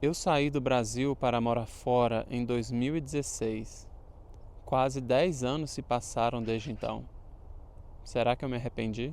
Eu saí do Brasil para morar fora em 2016. Quase 10 anos se passaram desde então. Será que eu me arrependi?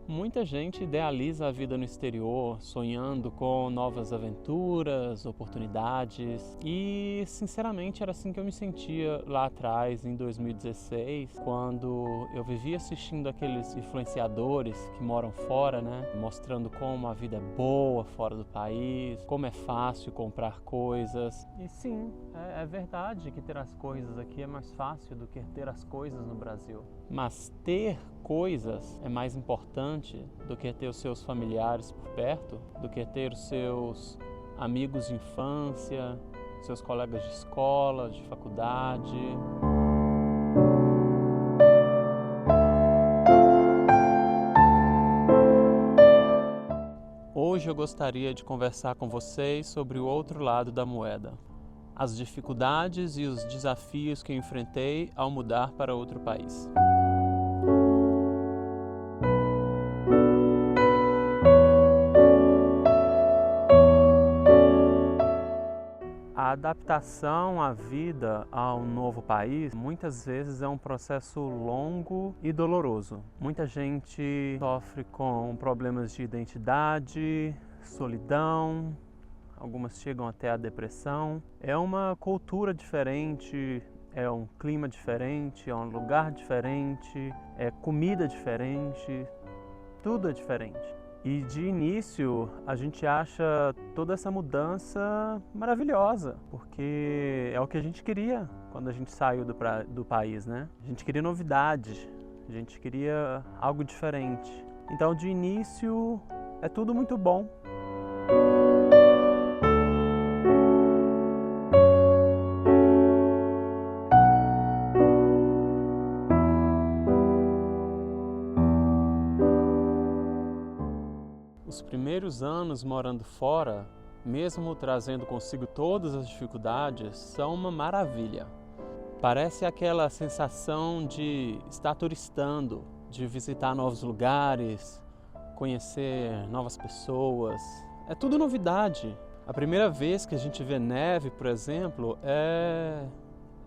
Muita gente idealiza a vida no exterior, sonhando com novas aventuras, oportunidades. E, sinceramente, era assim que eu me sentia lá atrás, em 2016, quando eu vivia assistindo aqueles influenciadores que moram fora, né? Mostrando como a vida é boa fora do país, como é fácil comprar coisas. E sim, é verdade que ter as coisas aqui é mais fácil do que ter as coisas no Brasil. Mas ter coisas é mais importante do que ter os seus familiares por perto, do que ter os seus amigos de infância, seus colegas de escola, de faculdade. Hoje eu gostaria de conversar com vocês sobre o outro lado da moeda, as dificuldades e os desafios que eu enfrentei ao mudar para outro país. A adaptação à vida ao novo país muitas vezes é um processo longo e doloroso. Muita gente sofre com problemas de identidade, solidão, algumas chegam até a depressão. É uma cultura diferente, é um clima diferente, é um lugar diferente, é comida diferente, tudo é diferente. E de início a gente acha toda essa mudança maravilhosa, porque é o que a gente queria quando a gente saiu do país, né? A gente queria novidade, a gente queria algo diferente. Então de início é tudo muito bom. Os primeiros anos morando fora, mesmo trazendo consigo todas as dificuldades, são uma maravilha. Parece aquela sensação de estar turistando, de visitar novos lugares, conhecer novas pessoas. É tudo novidade. A primeira vez que a gente vê neve, por exemplo, é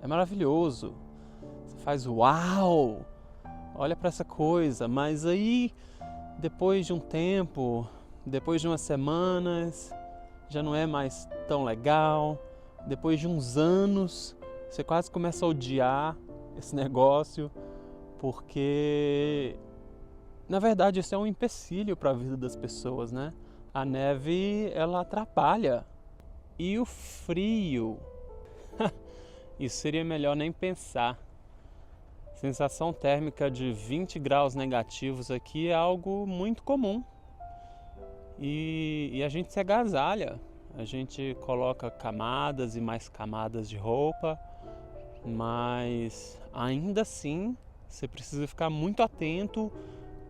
maravilhoso. Você faz uau! Olha para essa coisa, mas aí depois de um tempo, depois de umas semanas, já não é mais tão legal. Depois de uns anos, você quase começa a odiar esse negócio, porque na verdade isso é um empecilho para a vida das pessoas, né? A neve, ela atrapalha. E o frio, isso seria melhor nem pensar. Sensação térmica de 20 graus negativos aqui é algo muito comum. E a gente se agasalha, a gente coloca camadas e mais camadas de roupa, mas ainda assim você precisa ficar muito atento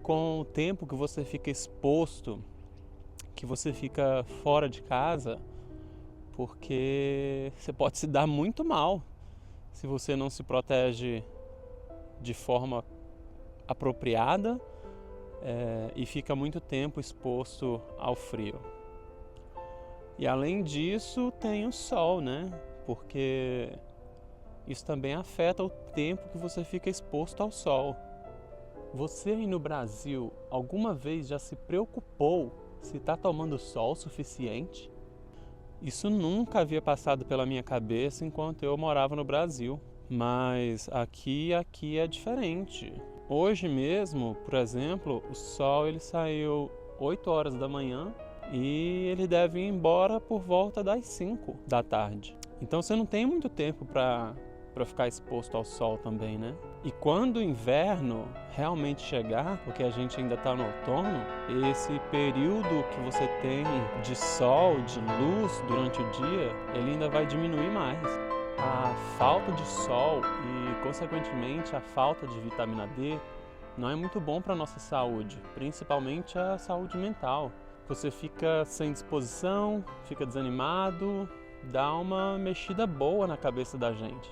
com o tempo que você fica exposto, que você fica fora de casa, porque você pode se dar muito mal se você não se protege de forma apropriada e fica muito tempo exposto ao frio. E além disso tem o sol, né? Porque isso também afeta o tempo que você fica exposto ao sol. Você aí no Brasil alguma vez já se preocupou se está tomando sol suficiente? Isso nunca havia passado pela minha cabeça enquanto eu morava no Brasil. Mas aqui é diferente. Hoje mesmo, por exemplo, o sol ele saiu 8 horas da manhã e ele deve ir embora por volta das 5 da tarde. Então você não tem muito tempo para ficar exposto ao sol também, né? E quando o inverno realmente chegar, porque a gente ainda está no outono, esse período que você tem de sol, de luz durante o dia, ele ainda vai diminuir mais. A falta de sol e, consequentemente, a falta de vitamina D não é muito bom para a nossa saúde, principalmente a saúde mental. Você fica sem disposição, fica desanimado, dá uma mexida boa na cabeça da gente.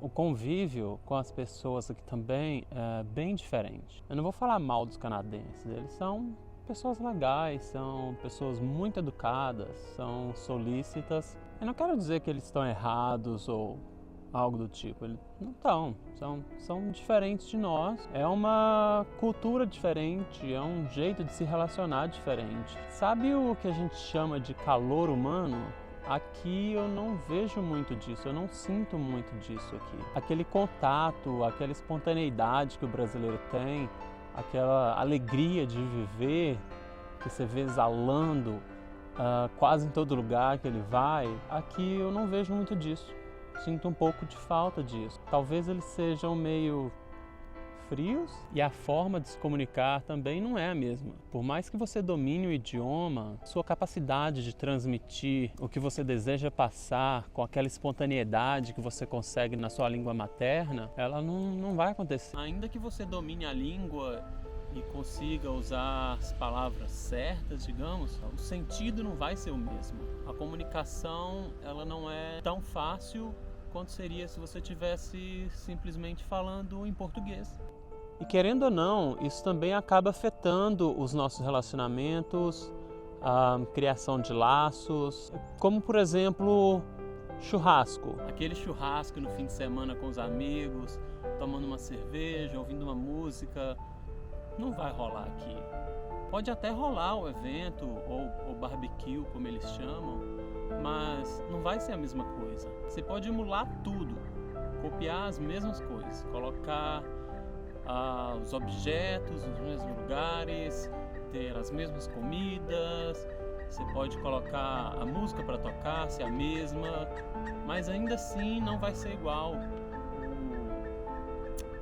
O convívio com as pessoas aqui também é bem diferente. Eu não vou falar mal dos canadenses, eles são pessoas legais, são pessoas muito educadas, são solícitas. Eu não quero dizer que eles estão errados ou algo do tipo, eles não estão, são diferentes de nós. É uma cultura diferente, é um jeito de se relacionar diferente. Sabe o que a gente chama de calor humano? Aqui eu não vejo muito disso, eu não sinto muito disso aqui. Aquele contato, aquela espontaneidade que o brasileiro tem, aquela alegria de viver, que você vê exalando quase em todo lugar que ele vai, aqui eu não vejo muito disso. Sinto um pouco de falta disso. Talvez eles sejam meio frios e a forma de se comunicar também não é a mesma. Por mais que você domine o idioma, sua capacidade de transmitir o que você deseja passar com aquela espontaneidade que você consegue na sua língua materna, ela não vai acontecer. Ainda que você domine a língua e consiga usar as palavras certas, digamos, o sentido não vai ser o mesmo. A comunicação, ela não é tão fácil quanto seria se você estivesse simplesmente falando em português. E querendo ou não, isso também acaba afetando os nossos relacionamentos, a criação de laços, como por exemplo, churrasco. Aquele churrasco no fim de semana com os amigos, tomando uma cerveja, ouvindo uma música, não vai rolar aqui. Pode até rolar o evento ou barbecue, como eles chamam, mas não vai ser a mesma coisa. Você pode emular tudo, copiar as mesmas coisas, colocar os objetos nos mesmos lugares, ter as mesmas comidas, você pode colocar a música para tocar, ser a mesma, mas ainda assim não vai ser igual.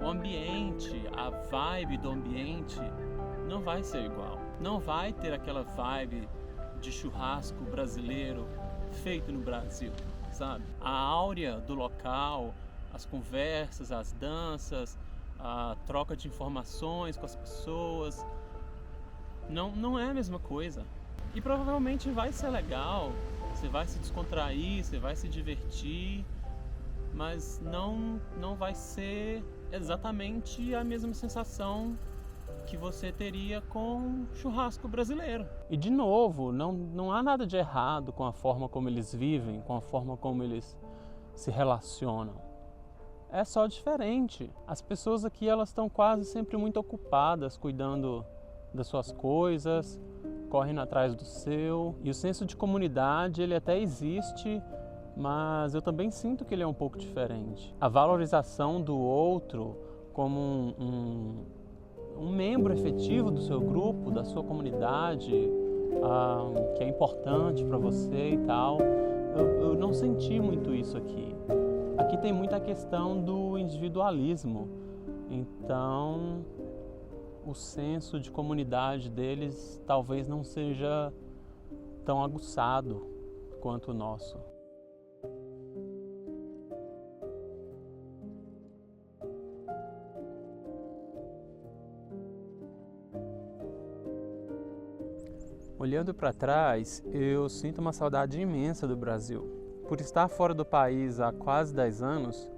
O ambiente, a vibe do ambiente não vai ser igual. Não vai ter aquela vibe de churrasco brasileiro feito no Brasil, sabe? A áurea do local, as conversas, as danças, a troca de informações com as pessoas, não é a mesma coisa. E provavelmente vai ser legal, você vai se descontrair, você vai se divertir, mas não vai ser exatamente a mesma sensação que você teria com churrasco brasileiro. E de novo, não há nada de errado com a forma como eles vivem, com a forma como eles se relacionam. É só diferente. As pessoas aqui, elas estão quase sempre muito ocupadas, cuidando das suas coisas, correndo atrás do seu. E o senso de comunidade, ele até existe, mas eu também sinto que ele é um pouco diferente. A valorização do outro como um membro efetivo do seu grupo, da sua comunidade, que é importante para você e tal, eu não senti muito isso aqui. Aqui tem muita questão do individualismo, então o senso de comunidade deles talvez não seja tão aguçado quanto o nosso. Olhando para trás, eu sinto uma saudade imensa do Brasil. Por estar fora do país há quase 10 anos,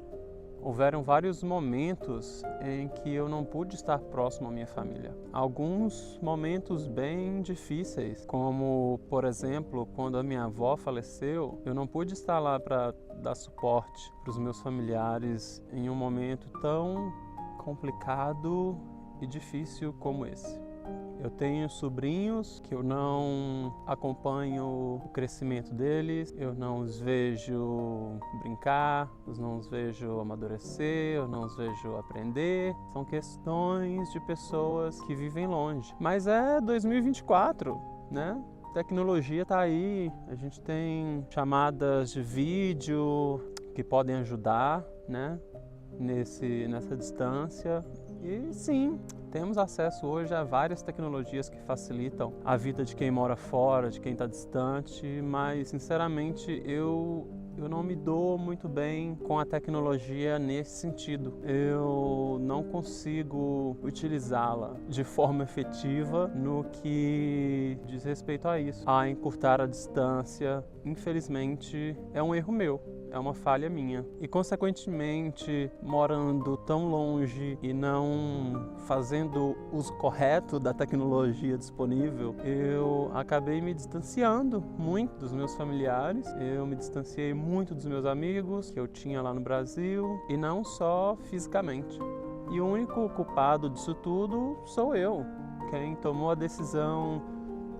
houveram vários momentos em que eu não pude estar próximo à minha família. Alguns momentos bem difíceis, como, por exemplo, quando a minha avó faleceu, eu não pude estar lá para dar suporte para os meus familiares em um momento tão complicado e difícil como esse. Eu tenho sobrinhos que eu não acompanho o crescimento deles, eu não os vejo brincar, eu não os vejo amadurecer, eu não os vejo aprender. São questões de pessoas que vivem longe. Mas é 2024, né? A tecnologia está aí, a gente tem chamadas de vídeo que podem ajudar, né? Nessa distância. E sim, temos acesso hoje a várias tecnologias que facilitam a vida de quem mora fora, de quem está distante, mas sinceramente eu não me dou muito bem com a tecnologia nesse sentido. Eu não consigo utilizá-la de forma efetiva no que diz respeito a isso, a encurtar a distância. Infelizmente, é um erro meu. É uma falha minha. E, consequentemente, morando tão longe e não fazendo uso correto da tecnologia disponível, eu acabei me distanciando muito dos meus familiares, eu me distanciei muito dos meus amigos que eu tinha lá no Brasil, e não só fisicamente. E o único culpado disso tudo sou eu. Quem tomou a decisão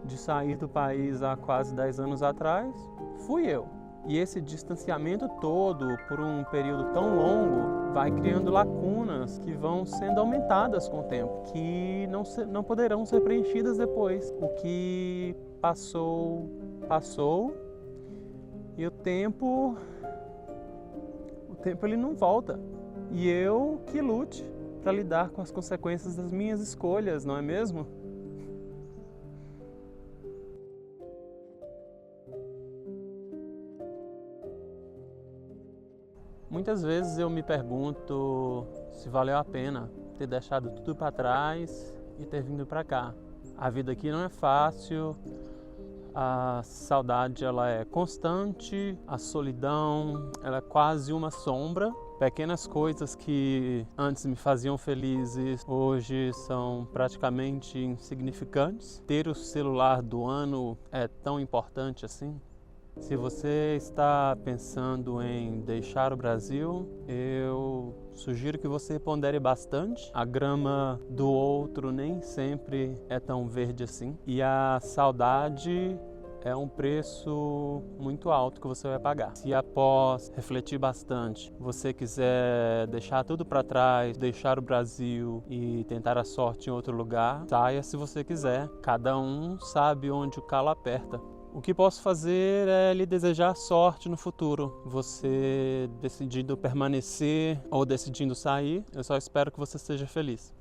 de sair do país há quase 10 anos atrás fui eu. E esse distanciamento todo, por um período tão longo, vai criando lacunas que vão sendo aumentadas com o tempo, que não poderão ser preenchidas depois. O que passou, passou, e o tempo ele não volta. E eu que lute para lidar com as consequências das minhas escolhas, não é mesmo? Muitas vezes eu me pergunto se valeu a pena ter deixado tudo para trás e ter vindo para cá. A vida aqui não é fácil, a saudade ela é constante, a solidão ela é quase uma sombra. Pequenas coisas que antes me faziam felizes hoje são praticamente insignificantes. Ter o celular do ano é tão importante assim? Se você está pensando em deixar o Brasil, eu sugiro que você pondere bastante. A grama do outro nem sempre é tão verde assim. E a saudade é um preço muito alto que você vai pagar. Se após refletir bastante, você quiser deixar tudo para trás, deixar o Brasil e tentar a sorte em outro lugar, saia se você quiser. Cada um sabe onde o calo aperta. O que posso fazer é lhe desejar sorte no futuro. Você decidindo permanecer ou decidindo sair, eu só espero que você seja feliz.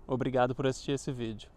Obrigado por assistir esse vídeo.